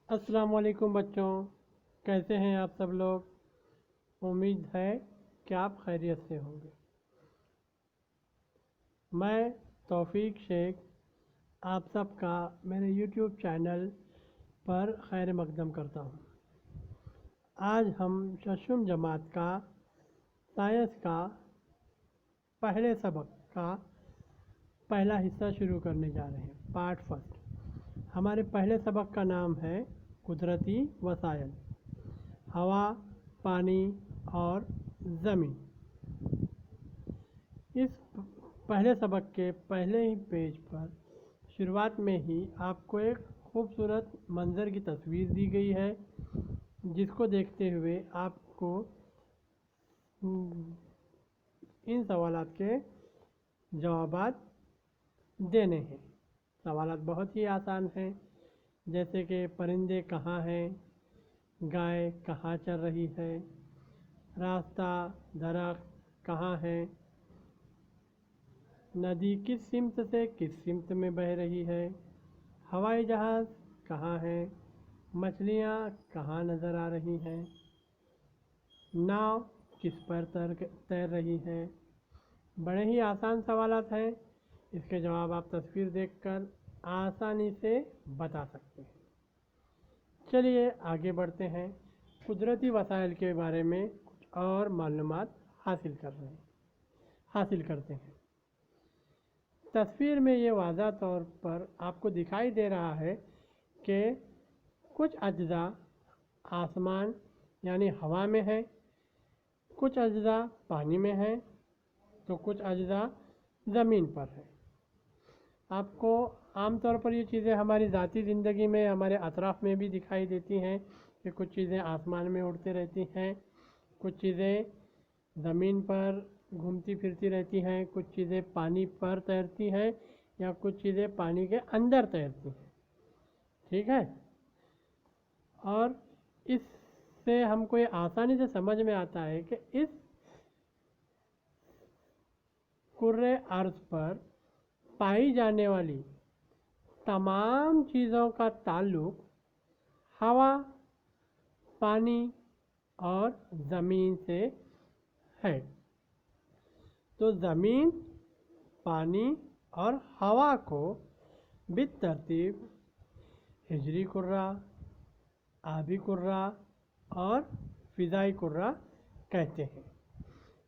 अस्सलाम वालेकुम बच्चों, कैसे हैं आप सब लोग। उम्मीद है कि आप खैरियत से होंगे। मैं तौफीक शेख आप सबका मेरे YouTube चैनल पर खैर मकदम करता हूँ। आज हम दसवीं जमात का साइंस का पहले सबक का पहला हिस्सा शुरू करने जा रहे हैं, पार्ट फर्स्ट। हमारे पहले सबक का नाम है कुदरती वसाइल, हवा, पानी और ज़मीन। इस पहले सबक के पहले ही पेज पर शुरुआत में ही आपको एक खूबसूरत मंज़र की तस्वीर दी गई है, जिसको देखते हुए आपको इन सवालात के जवाबात देने हैं। सवालात बहुत ही आसान हैं, जैसे कि परिंदे कहाँ हैं, गाय कहाँ चल रही है, रास्ता दरख्त कहाँ है, नदी किस सिमत से किस सिमत में बह रही है, हवाई जहाज़ कहाँ है, मछलियाँ कहाँ नज़र आ रही हैं, नाव किस पर तैर रही है। बड़े ही आसान सवालात हैं, इसके जवाब आप तस्वीर देखकर आसानी से बता सकते हैं। चलिए आगे बढ़ते हैं। कुदरती वसाइल के बारे में कुछ और मालूमात हासिल करते हैं। तस्वीर में ये वाज़ा तौर पर आपको दिखाई दे रहा है कि कुछ अज्जा आसमान यानी हवा में है, कुछ अज्जा पानी में है, तो कुछ अज्जा ज़मीन पर है। आपको आमतौर पर ये चीज़ें हमारी ज़ाती ज़िंदगी में, हमारे अतराफ़ में भी दिखाई देती हैं कि कुछ चीज़ें आसमान में उड़ती रहती हैं, कुछ चीज़ें ज़मीन पर घूमती फिरती रहती हैं, कुछ चीज़ें पानी पर तैरती हैं या कुछ चीज़ें पानी के अंदर तैरती हैं। ठीक है, और इससे हमको ये आसानी से समझ में आता है कि इस कुर्रे अर्ज़ पर पाई जाने वाली तमाम चीज़ों का ताल्लुक़ हवा, पानी और ज़मीन से है। तो ज़मीन, पानी और हवा को बितरतीब हिजरी कुर्रा, आबी कुर्रा और फ़िज़ाई कुर्रा कहते हैं।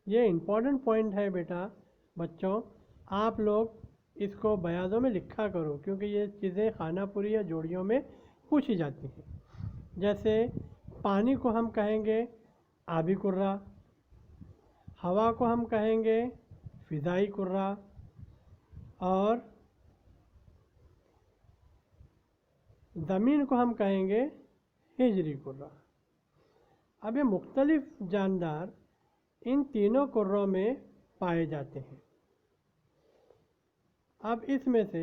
ये इम्पोर्टेंट पॉइंट है बेटा बच्चों, आप लोग इसको बयानों में लिखा करो, क्योंकि ये चीज़ें खानापुरी या जोड़ियों में पूछी जाती हैं। जैसे पानी को हम कहेंगे आबी कुर्रा, हवा को हम कहेंगे फ़िज़ाई कुर्रा और ज़मीन को हम कहेंगे हिजरी कुर्रा। अब ये मुख्तलिफ जानदार इन तीनों कुर्रों में पाए जाते हैं। अब इसमें से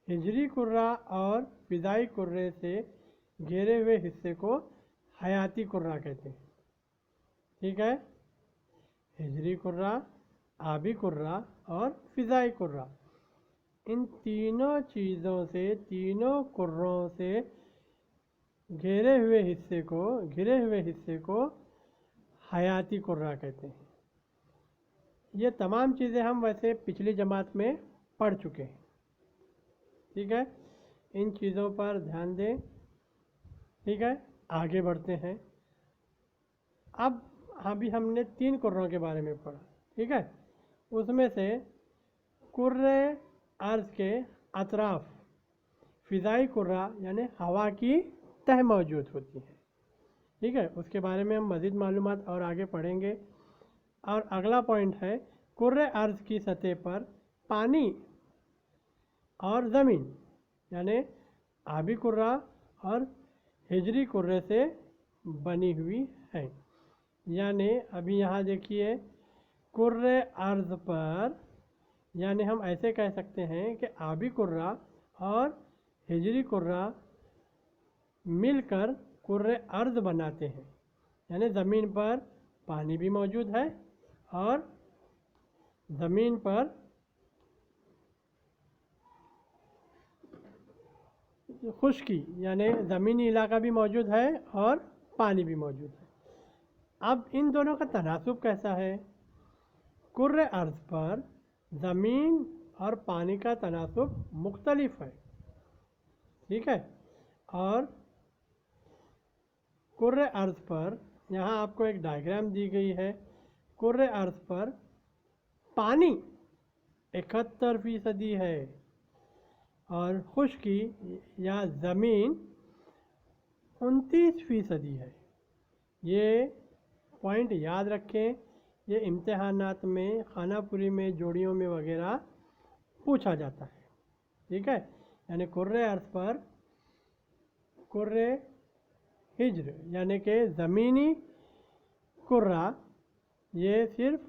हिजरी कुर्रा और फ़िज़ाई कुर्रे से घिरे हुए हिस्से को हयाती कुर्रा कहते हैं। ठीक है, हिजरी कुर्रा, आबी कुर्रा और फ़िज़ाई कुर्रा, इन तीनों चीज़ों से, तीनों कुर्रों से घिरे हुए हिस्से को हयाती कुर्रा कहते हैं। ये तमाम चीज़ें हम वैसे पिछली जमात में पढ़ चुके हैं। ठीक है, इन चीज़ों पर ध्यान दें। ठीक है, आगे बढ़ते हैं। अब अभी हमने 3 कुर्रों के बारे में पढ़ा। ठीक है, उसमें से कुर्रे अर्ज़ के अतराफ़ फ़िज़ाई कुर्रा यानी हवा की तह मौजूद होती है। ठीक है, उसके बारे में हम मज़ीद मालूमात और आगे पढ़ेंगे। और अगला पॉइंट है कुर्रे अर्ज़ की सतह पर पानी और ज़मीन यानी आबी कुर्रा और हिजरी कुर्रे से बनी हुई है। यानी अभी यहाँ देखिए, कुर्रे अर्ज़ पर, यानी हम ऐसे कह सकते हैं कि आबी कुर्रा और हिजरी कुर्रा मिलकर कुर्रे अर्ज़ बनाते हैं। यानी ज़मीन पर पानी भी मौजूद है और ज़मीन पर खुश्की यानी ज़मीनी इलाका भी मौजूद है और पानी भी मौजूद है। अब इन दोनों का तनासुब कैसा है? कुर्रे अर्ज़ पर ज़मीन और पानी का तनासुब मुख्तलिफ है, ठीक है। और कुर्रे अर्ज़ पर यहाँ आपको एक डायग्राम दी गई है। कुर्रे अर्ज़ पर पानी 71% है और खुश्की या ज़मीन 29% है। ये पॉइंट याद रखें, ये इम्तिहानात में, खानापुरी में, जोड़ियों में वगैरह पूछा जाता है, ठीक है। यानी कुर्रे अर्ज़ पर कुर्रे हिज्र यानी कि ज़मीनी कुर्रा ये सिर्फ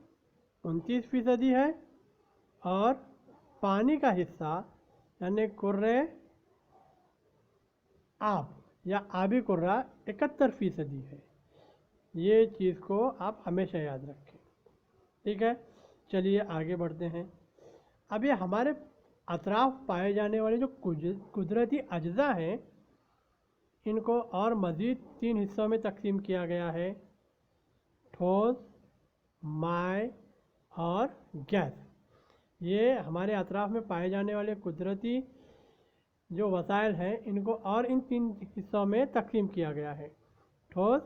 29% है और पानी का हिस्सा यानी कुर्रे आब या आबी कुर्रा 71% है। ये चीज़ को आप हमेशा याद रखें, ठीक है। चलिए आगे बढ़ते हैं। अब ये हमारे अतराफ पाए जाने वाले जो कुदरती अज्जा हैं, इनको और मज़ीद 3 हिस्सों में तकसीम किया गया है: ठोस, माय और गैस। ये हमारे अतराफ में पाए जाने वाले कुदरती जो वसाइल हैं, इनको और इन 3 हिस्सों में तकसीम किया गया है: ठोस,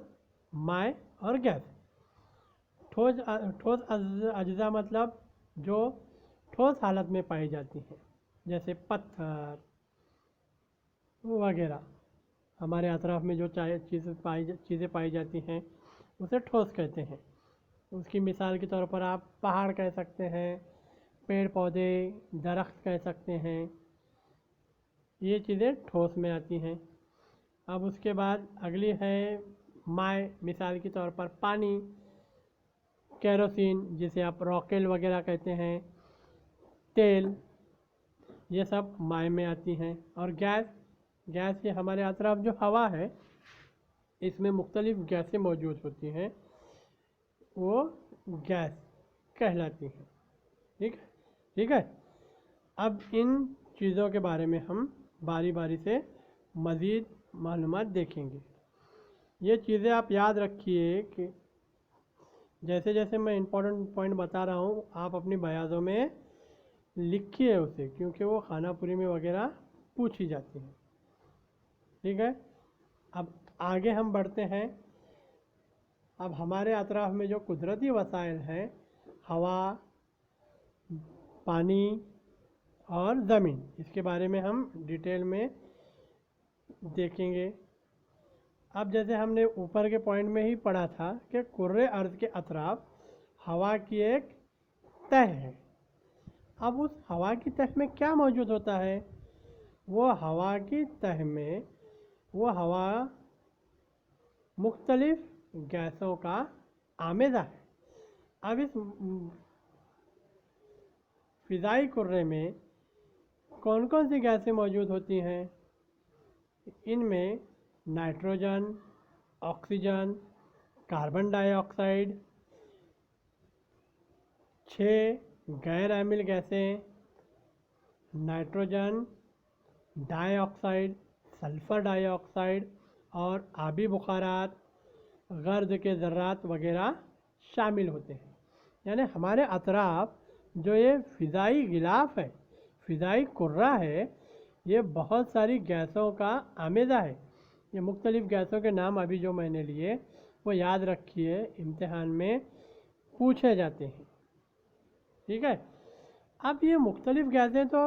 माय और गैस। ठोस अज्जा मतलब जो ठोस हालत में पाई जाती हैं, जैसे पत्थर वगैरह। हमारे अतराफ में जो चीज़ें पाई जाती हैं उसे ठोस कहते हैं। उसकी मिसाल के तौर पर आप पहाड़ कह सकते हैं, पेड़ पौधे, दरख्त कह सकते हैं। ये चीज़ें ठोस में आती हैं। अब उसके बाद अगली है माय, मिसाल के तौर पर पानी, केरोसिन जिसे आप रॉकेल वगैरह कहते हैं, तेल, ये सब माय में आती हैं। और गैस ये हमारे अतराफ जो हवा है, इसमें मुख्तलिफ गैसें मौजूद होती हैं, वो गैस कहलाती हैं, ठीक है। अब इन चीज़ों के बारे में हम बारी बारी से मज़ीद मालूमात देखेंगे। ये चीज़ें आप याद रखिए कि जैसे जैसे मैं इम्पोर्टेंट पॉइंट बता रहा हूँ, आप अपनी बयाज़ों में लिखिए उसे, क्योंकि वो खानापुरी में वगैरह पूछी जाती हैं, ठीक है। अब आगे हम बढ़ते हैं। अब हमारे अतराफ में जो कुदरती वसाइल हैं, हवा, पानी और ज़मीन, इसके बारे में हम डिटेल में देखेंगे। अब जैसे हमने ऊपर के पॉइंट में ही पढ़ा था कि कुर्रे अर्ज़ के अतराफ हवा की एक तह है। अब उस हवा की तह में क्या मौजूद होता है? वो हवा की तह में वो हवा मुख्तलिफ गैसों का आमेज़ा है। अब इस फ़िज़ाई कुर्रे में कौन कौन सी गैसें मौजूद होती हैं? इनमें नाइट्रोजन, ऑक्सीजन, कार्बन डाइऑक्साइड, 6 गैर अम्ल गैसें, नाइट्रोजन डाइऑक्साइड, सल्फ़र डाइऑक्साइड और आबी बुखारात, गर्द के ज़र्रात वगैरह शामिल होते हैं। यानी हमारे अतराफ जो ये फ़िज़ाई गिलाफ है, फ़िज़ाई कुर्रा है, ये बहुत सारी गैसों का आमेज़ा है। ये मुख्तलिफ़ गैसों के नाम अभी जो मैंने लिए वो याद रखिए, इम्तिहान में पूछे जाते हैं, ठीक है। अब ये मुख्तलिफ़ गैसें तो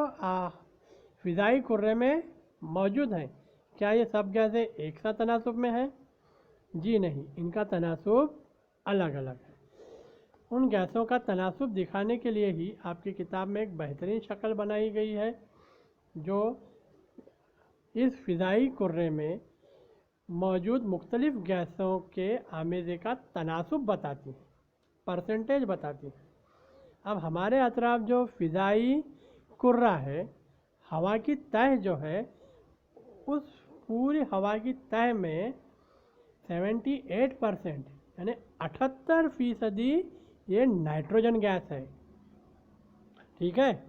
फ़िज़ाई कुर्रे में मौजूद हैं। क्या ये सब गैसें एक साथ तनासुब में हैं? जी नहीं, इनका तनासुब अलग अलग है। उन गैसों का तनासुब दिखाने के लिए ही आपकी किताब में एक बेहतरीन शक्ल बनाई गई है, जो इस फ़िज़ाई कुर्रे में मौजूद मुख्तलिफ़ गैसों के आमेज़े का तनासुब बताती है, परसेंटेज बताती है। अब हमारे अतराफ जो फ़िज़ाई कुर्रा है, हवा की तह जो है, उस पूरी हवा की तह में 78% यानी 78% ये नाइट्रोजन गैस है, ठीक है।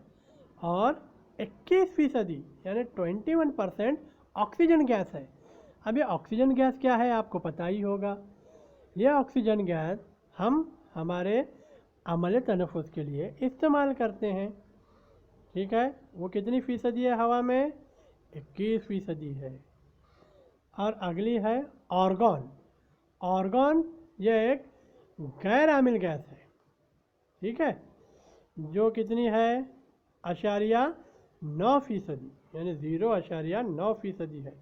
और 21% यानी 21% ऑक्सीजन गैस है। अब ये ऑक्सीजन गैस क्या है आपको पता ही होगा। ये ऑक्सीजन गैस हम हमारे अमल तनफ़ुस के लिए इस्तेमाल करते हैं। ठीक है, वो कितनी फ़ीसदी है हवा में? 21% है। और अगली है ऑर्गन। ऑर्गन ये एक गैर आमिल गैस है। ठीक है, जो कितनी है? 0.9%, यानी 0.9% है।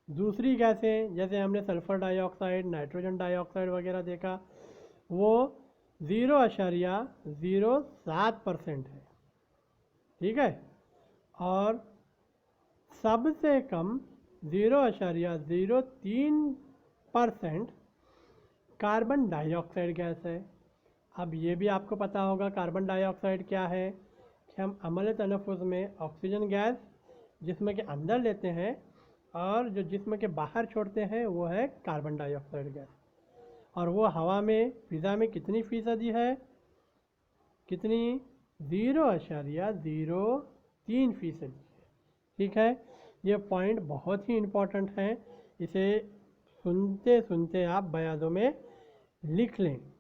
दूसरी गैसें जैसे हमने सल्फ़र डाइऑक्साइड, नाइट्रोजन डाइऑक्साइड वगैरह देखा, वो 0.07% है। ठीक है, और सबसे कम 0.03% कार्बन डाइऑक्साइड गैस है। अब ये भी आपको पता होगा कार्बन डाइऑक्साइड क्या है, कि हम अमल तनफ़ुस में ऑक्सीजन गैस जिस्म के अंदर लेते हैं और जो जिस्म के बाहर छोड़ते हैं वो है कार्बन डाइऑक्साइड गैस। और वो हवा में, फ़िज़ा में कितनी फ़ीसदी है? कितनी? 0.03% है। ठीक है, ये पॉइंट बहुत ही इम्पोर्टेंट है, इसे सुनते सुनते आप बयानों में लिख लें।